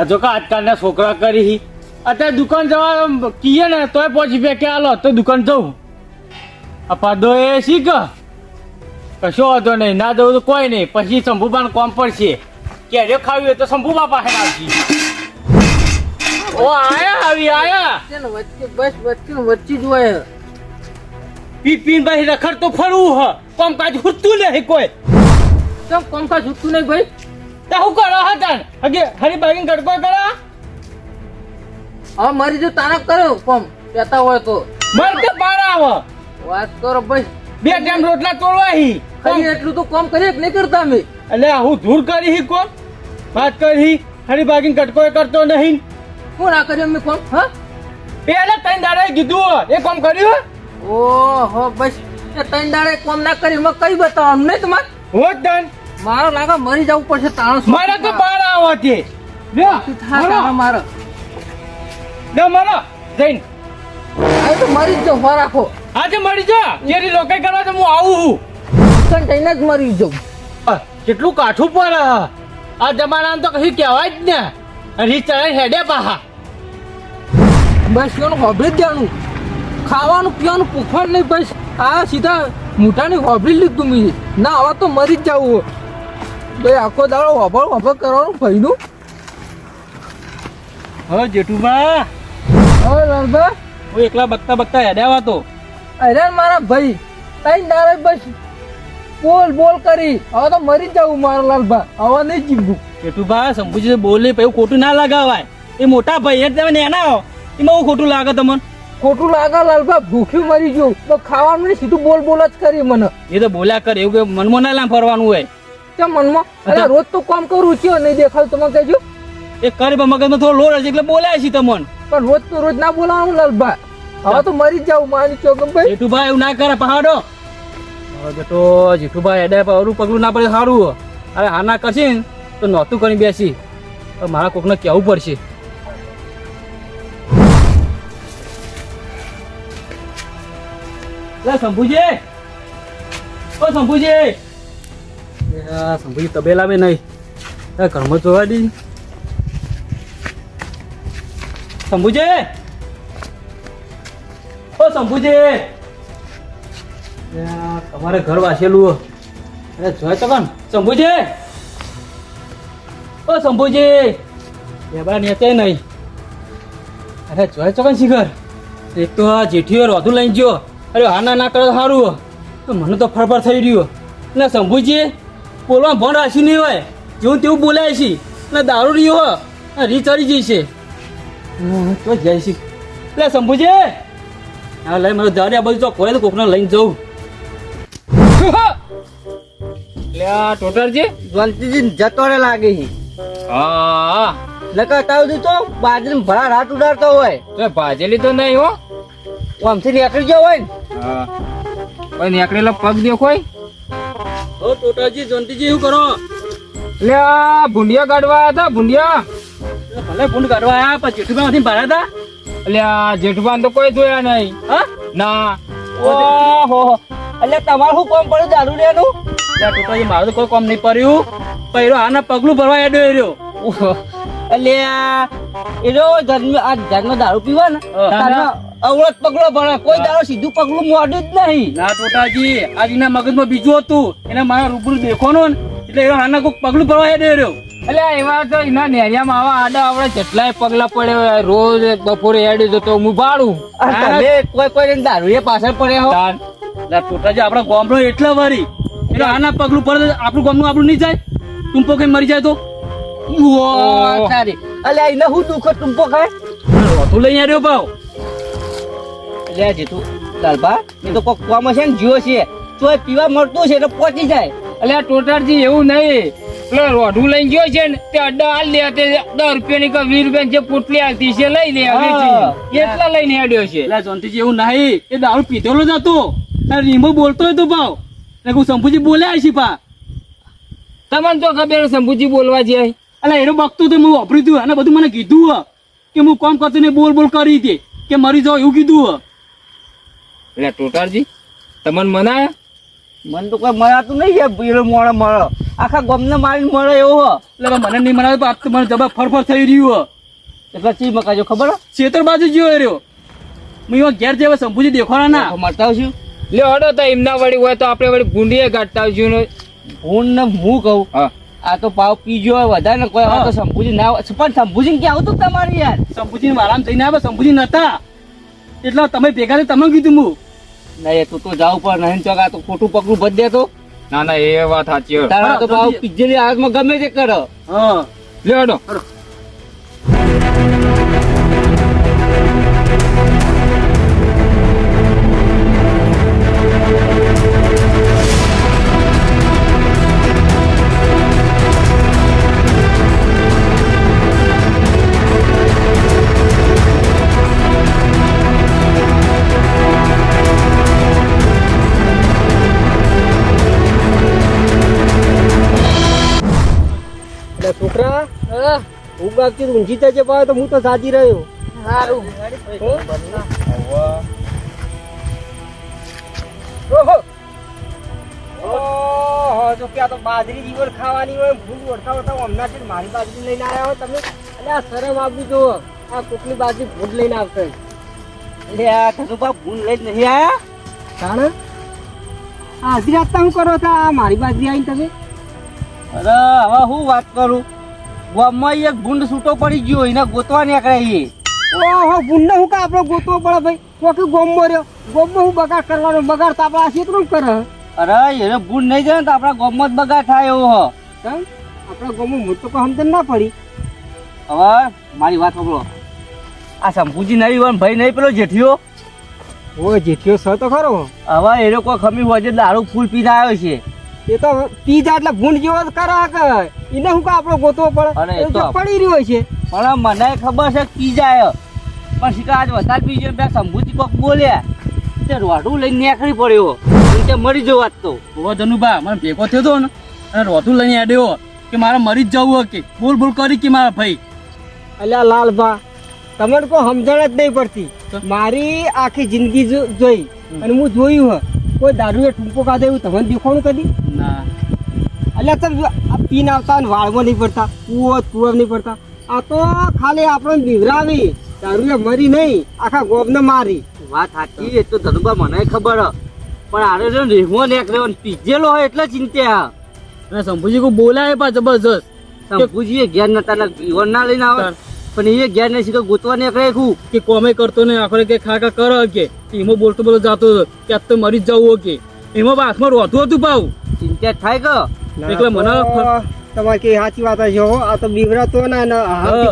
જો કે આજકાલના છોકરા કરી અત્યારે દુકાન જવા કીએ ને તોય 5 રૂપિયા કે હાલો તો દુકાન જવું આ પાદો એ શીખ કશો વાંધો નહીં ના જવું તો કોઈ નહીં પછી શંભુબાને કોમ પડશે કેરીઓ ખાવી હોય તો શંભુબા પાસે આવજી ઓ આયા વચ્ચે જ હોય પીન ભાઈ રખડ તો ફરવું હ કોમ કાજ હુતું નહીં કોઈ કેમ કોમકાજ છૂટતું નહીં ભાઈ તો હું કરો હતા હગે હરી બાગીન ગડકો કરા હવે મારી જો તાનક કર્યો કોમ કહેતા હોય તો મર કે બાર આવ વાત કરો ભાઈ 2 ટાઈમ રોટલા તોડવાહી ખાલી એટલું તો કોમ કરીએ કે નહીં કરતા અમે એટલે હું ધૂર કરી હી કોમ વાત કરી હરી બાગીન ગડકો કરતો નહીં શું ના કર્યું અમે કોમ હા પેલા 3 દાડા કીધું એ કોમ કર્યું ઓહો બસ એ 3 દાડે કોમ ના કરી મેં કઈ બતાવવાનું નહીં તમારે હોત દન મારો લાગે મરી જવું પડશે તાણો મારે તો બાર આવતી મારો લે મારો જઈને આ તો મરી જ જાઉં રાખો આજે મળી જા જેરી લોકાઈ કરવા તો હું આવું હું દુકાન જઈને જ મરી જાઉં કેટલું કાઠું પર આ જમાનામાં તો કશું કહેવાય જ ને રીચ ચડાઈ હેડે પાહા બસ એનું હોબળી જ દેવાનું ખાવાનું પીવાનું પૂછવાનું નહીં બસ આ સીધા મોઢાની હોબળી લીધું મેં ના આવા તો મરી જ જવું ભાઈ આખો દાડો હોબળ કરવાનું ભાઈનું હવે જેઠુબા હવે લાલબા હું એકલા બકતા હેડ્યા તો અરે મારા ભાઈ તઈ નારે બસ બોલ કરી હવે તો મરી જ જવું મારા લાલબા હવે નહીં જીવવું જેઠુબા શંભુજી બોલે પછી ખોટું ના લગાવાય એ મોટા ભાઈ એટલે તમે નેના હો એમાં હું ખોટું લાગે તમને ખોટું લાગે લાલબા ભૂખ્યું મરી ગયું તો ખાવાનું નહીં સીધું બોલ જ કરી મને એ તો બોલ્યા કરે એવું કે મનમાં ના લામ ફરવાનું હોય કેમ મનમાં અરે રોજ તો કામ કરું છું નહીં દેખાતું તમે કહેજો એ કરે મગજમાં થોડો લોડ હશે એટલે બોલાય છે તમને પણ રોજ ના બોલાવાનું લાલબા હવે તો મરી જ જાવ માની ચોકમ ભાઈ જેઠુભાઈ એવું ના કરે પહાડો હવે બેટો જેઠુભાઈ એડે અરું પગલું ના પડે સારું અરે હા ના કરશે ને તો નહોતું કરી બેસી તો મારા કોકને કહેવું પડશે શંભુજી શંભુજી તબેલા બી નહીં ઘરમાં જોવા દી શંભુજી તમારે ઘર વાસેલું અરે જોય તો કોણ શંભુજી એ બા નેતે નહીં અરે જોય તો કોણ શિખર એક તો આ જેઠીઓ રોધું લઈને ગયો અરે હા ના કરે સારું તો મને તો ફરફર થઈ રહ્યો ને શંભુજી બોલવા ભણ રાખ્યું નહીં હોય જેવું તેવું બોલાય છે ને દારૂ રહ્યો રી ચડી જઈ છે તો જાય છે એટલે શંભુજી હા લઈ મારે દારૂ આ બધું તો કોઈ તો કોકને લઈને જવું એટલે આ ટોટરજી જ્વલતીજી જતો રે લાગે છે હા નકર તાવ તો બાજરી ભરા રાત ઉડાડતો હોય તો ભાજેલી તો નહીં હો આમથી નીકળી ગયો હોય ને હા કોઈ નીકળેલો પગ દેખોય ઓ ટોટાજી જંતીજી શું કરો એટલે આ ભૂંડિયા કાઢવા હતા ભૂંડિયા ભલે ભૂંડ કાઢવા આયા પણ જેઠુભાઈ ભાડા હતા એટલે આ જેઠુભાઈ તો કોઈ જોયા નહીં હા ના ઓહો એટલે તમારે શું કામ પડ્યું દારૂ લેવાનું ટોટાજી મારું તો કોઈ કામ નહીં પડ્યું પણ આના પગલું ભરવા એડો રહ્યો એટલે આ જન્મ દારૂ પીવા ને અવળત પગલો ભરે કોઈ દારૂ સીધું પગલું મોડું જ નહીં ના ટોટાજી આજ એના મગજમાં બીજું હતું એને મારા રૂબરૂ દેખવાનું ને એટલે એનો આના કોઈ પગલું ભરવા એડો રહ્યો એટલે એવા તો એના નેરિયામાં આવા આડા આવડે જેટલાય પગલા પડે રોજ બપોરે એડી જતો હું ભાડું કોઈ દારૂ એ પાછળ પડે હો ટોટાજી આપણા ગામનો એટલા વારી એટલે આના પગલું પડે આપણું ગામનું આપણું નહીં જાય ટૂંપો કઈ મરી જાય તો અલ્યા એને હું દુઃખ ટૂંપો ખાય રોતું લઈ આવ્યો ભાવ એટલે જીતું લાલબા એ તો કોક કામ છે ને જીવો છે તો પીવા મળતું છે એટલે પહોંચી જાય એટલે આ ટોટાજી એવું નહીં પેલો રોઢું લઈને ગયો છે ને તે અડ્ડા હાલ લે તે 10 રૂપિયાની કે 20 રૂપિયાની જે પોટલી આવતી છે લઈ લે એટલા લઈને હેડ્યો છે એટલે જોનતીજી એવું નહીં એ દારૂ પીધેલો જ હતો રીમો બોલતો હતો ભાવ હું શંભુજી બોલ્યા છે પા તમને તો ખબર શંભુજી બોલવા જાય એટલે એનો બગતું તો હું વાપર્યું હતું અને બધું મને કીધું કે હું કામ કરતો ને બોલ કરી હતી કે મરી જાવ એવું કીધું એટલે ટોટારજી તમને મનાયા મન તો કોઈ મનાતું નહીં છે પેલો મોડો આખા ગામને મારીને મળે એવો હો. એટલે હવે મને નહીં મનાવે પણ આજ તો મને જબર ફરફર થઈ રહ્યું હો. એટલે ચી મકાજો ખબર હે? છેતર બાજુ જ્યો રહ્યો હું એવા ઘેર જેવા શંભુજી દેખવાના ના મળતા આવશું લે હડો તો એમના વળી હોય તો આપણે વળી ગુંડીએ ગાંઠતા આવશું ને. હું ને હું કહું હા આ તો પાવ પીજો હોય વધારે ને કોઈ હવે તો શંભુજી ના હોય. પણ શંભુજી ક્યાં આવતું તમારે યાર? શંભુજી મારામાં જઈને આવે શંભુજી નતા એટલે તમે ભેગા થઈને તમને કીધું હું નહીં તું તો જાવ પણ નહીં ચોક આ તો ખોટું પગલું બધ દે તો ના ના એ વાત સાચી હે. તારા તો પાવ પીજેલી હાથમાં ગમે તે કરો. હા લે હડો છોકરા ઊંઘ આવતી ઊંઘી જજે પાવ તો હું તો સાજી રહ્યો. સારું ઓહો જો કે આ તો બાજરી જીવન ખાવાની હોય ભૂલ વળતા વળતા હમણાં છે મારી બાજરી લઈને આવ્યા હોય તમે. એટલે આ શરમ આપી જો આ કોકની બાજરી ભૂલ લઈને આવશે. એટલે આ ધનુભા ભૂલ લઈને નહીં આયા તાણે હાજરી આપતા હું કરો છો આ મારી બાજરી આવીને તમે? અરે હવે હું વાત કરું ગામમાં એક ભૂંડ છૂટો પડી ગયો એને ગોતવા નીકળે. ઓહો ગુંડો હું કા આપણો ગોતવો પડે ભાઈ? કોકી ગોમમાં રહ્યો ગોમમાં હું બગાડ કરવાનો બગાડ તો આપણે આ ક્ષેત્રમાં જ કરે. અરે એને ભૂંડ નહીં જાય ને તો આપણા ગામમાં જ બગાડ થાય એવો હો. કેમ આપણા ગામમાં મોટો કોઈ સમજણ ના પડી. હવે મારી વાત સાંભળો આ શંભુજી નહીં હોય ને ભાઈ નહીં પેલો જેઠિયો ઓ જેઠિયો સ તો ખરો. હવે એ લોકો ખમી હોય છે દારૂ ફૂલ પીને આવ્યો છે. એ તો પી જાય એટલે ભૂંડ જેવો જ કરે કે એને હું કા આપણો ગોતવો અરે પડે? એ એ તો તો પડી રહ્યો છે. પણ મને ખબર છે કે પી જાય પણ શીખા આજ વધારે પી જાય બે શંભુજી કોક બોલ્યા તે રોડું લઈને નીકળી પડ્યો તે મરી જવો આજ તો. ઓ ધનુભા મને ભેગો થયો હતો ને અને રોધું લઈને આડ્યો કે મારે મરી જ જવું કે બોલ બોલ કરી કે મારા ભાઈ. અલ્યા લાલભા તમને કોઈ સમજણ જ નહીં પડતી. મારી આખી જિંદગી જોઈ અને હું જોયું હે કોઈ દારૂએ ટૂંકો કાઢે એવું તમને દેખાણું કદી? ના અલ્યા તમે આ પીન આવતા ને વાળમાં નહીં પડતા કુવા નહીં પડતા. આ તો ખાલી આપણને બીવરાવી દારૂએ મરી નહીં આખા ગોબને મારી. વાત સાચી એ તો ધનુભા મને ખબર હ પણ આરે જો રેહમો નીકળ્યો પીજેલો હોય એટલે ચિંતા. અને શંભુજી કોઈ બોલાય પા જબરજસ્ત શંભુજી ઘેર નતા જીવન ના લઈને આવે પણ એ ઘેર ને શીખો ગોતવા નીકળે ખું કે કોમે કરતો ને આખરે કે ખા કર કે એમાં બોલતો બોલો જાતો હતો કે આજ તો મરી જ જવું કે એમાં હાથમાં રોધું હતું પાવ ચિંતા થાય કે એટલે મને તમારે કઈ સાચી વાત છે હો. આ તો બીવરાતો ના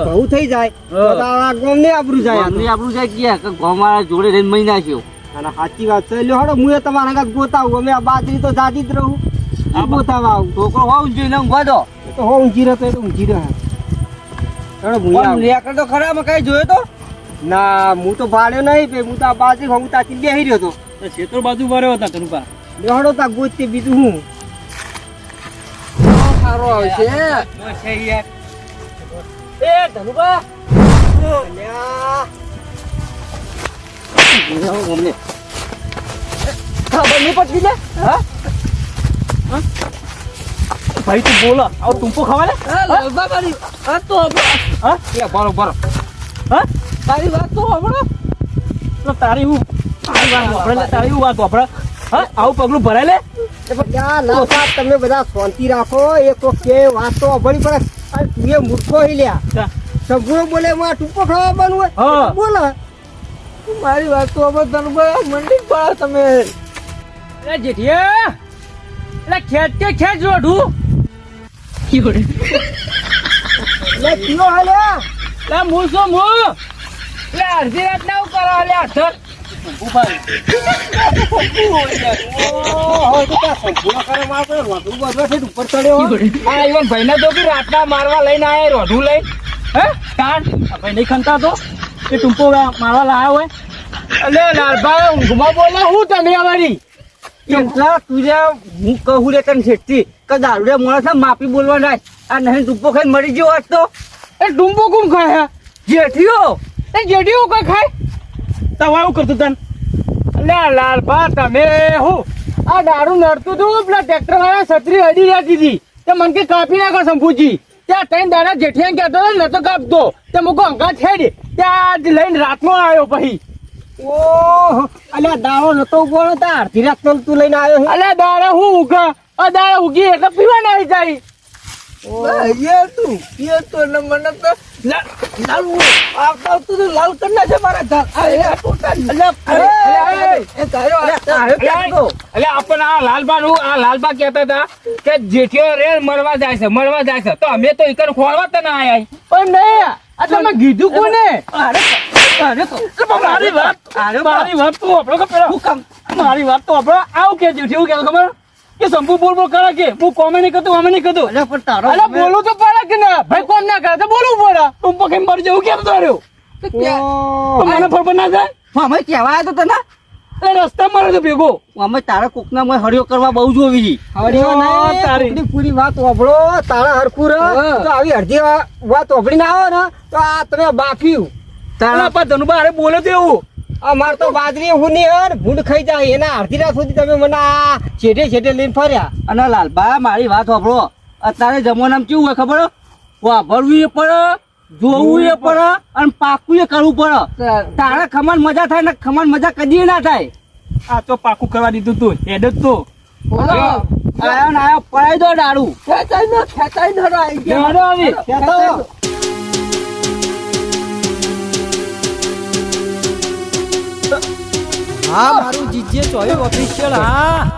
બહુ થઈ જાય તો આ ગોમને આબરૂ જાય. અમને આપણું જાય ગયા કે ગોમાળા જોડે રહીને મહિના થયો. અને સાચી વાત છે. લ્યો હડો હું તમારા આગળ ગોતાવું અમે આ બાજરી તો જાતી જ રહું આ ગોતાવા આવું. છોકરો હોવું જોઈએ ઊંઘવા દો એ તો હો ઊંઘી રહ્યો તો ઊંઘી રહ્યો. હડો હું આવું. લેકર તો ખરા કઈ જોયો તો ના હું તો ભાડ્યો નહીં ભાઈ હું તો આ બાજરી હું તાથી બેહી રહ્યો હતો. ખેતર બાજુ ભર્યો હતા ધનુભા. લ્યો હડો તા ગોતતી બીજું હું સારો આવશે. એ ધનુભા અલ્યા અમને ખબર નહીં પડતી લે. હા ભાઈ તું બોલો આવો ટૂંપો ખાવા લે આ તો હા એ બરોબર હા તારી વાત તો હમણો તો તારી હું તારી હું વાત વાપરે હા આવું પગલું ભરાય લે તમે બધા શાંતિ રાખો. એ તો કે વાત તો અભળી પડે. અને તું એ મૂર્ખો હી લ્યા સગુણો બોલે એમાં ટૂંકો ખાવાનું હોય હા. બોલે મારી વાત તો હવે મંડી પડે તમે. એટલે જેઠિયા એટલે ખેંચ કે ખેંચ રોઢું લે કીઓ હાલ્યા એટલે હું શું હું એટલે અડધી રાત ના હું કરો એટલે અડધર રાતના મારવા લઈને આયા રોઢું લઈ હે તાર ભાઈ નહીં ખંતા તો એ ટૂંપો મારવા લાયા હોય અલે લાલભા ઊંઘમાં બોલે હું તમે અમારી કેટલા તુર્યા હું કહું રે તને છેટથી કે દારૂડિયા માણસ માપી બોલવા ના આ નહીં ટૂંપો ખાઈ મરી ગયો આજ તો. એ ડુંબો કોણ ખાય? જેઠિયો એ જેડીઓ કઈ ખાય? તવા એવું કરતું તને અલે લાલભા તમે હું આ દારૂ નડતું હતું પેલા ટ્રેક્ટર વાળા છત્રી અડી જતી હતી તે મને કે કાપી નાખો શંભુજી ત્યાં ત્રણ દાડા જેઠિયા કહેતો હતો ને તો કાપતો તે મૂકો અંગા છેડી ત્યાં જ લઈને રાતનો આવ્યો પછી ઓહો અલ્યા દાડો નતો ઉભો તો અડધી રાત તું લઈને આવ્યો છે અલે દાડા હું ઉગા દાડા ઉગી એટલે પીવા નહીં જાય તું એ તો ને મને તો લાલ આવતું તો લાલ કરના છે મારા એટલે આપણને આ લાલબા કહેતા હતા કે જેઠિયો રે મળવા જાય છે તો અમે તો એકર ખોળવા તો ના આયા પણ નહીં આ તમે કીધું કોને મારી વાત તો આપણો કે પેલા મારી વાત તો આપણો આવું કે જેઠિયું કે ખબર કે શંભુ બોલ કરે કે હું કોમે નહીં કરતો અમે નહીં કરતો પણ તારો અરે બોલું તો પડે કે ના ભાઈ કોમ ના કરે તો બોલવું પડે તું પકડી મરી જવું કેમ તો રહ્યો તો મને ફરફર ના જાય અમે કહેવાય તો તને એટલે રસ્તા મારે તો ભેગો અમે તારા કોકના માં હરિયો કરવા બહુ જોવી હરિયો નહીં, તારી પૂરી વાત વાપરો તારા હરખું રહે તો આવી અડધી વાત વાપરી ના આવો ને તો આ તમે બાફ્યું તારા પા ધનુબા અરે બોલે તો એવું અમાર તો બાજરી હું નહીં હર ભૂંડ ખાઈ જાય એના અડધી રાત સુધી તમે મને આ છેટે લઈને ફર્યા અને લાલબા મારી વાત વાપરો અત્યારે જમાનામાં કેવું હોય ખબર વાપરવું એ પડે જોવું એ પડે અને પાકું એ કરવું પડે તારે ખમણ મજા થાય ને ખમણ મજા કદી ના થાય આ તો પાકું કરવા દીધું તું હેડ જ તો આયો ને આયો પડાઈ દો દારૂ ખેંચાઈ ધરો આવી ગયા હેડો આવી. હા મારું જીજે ચોય ઓફિશિયલ હા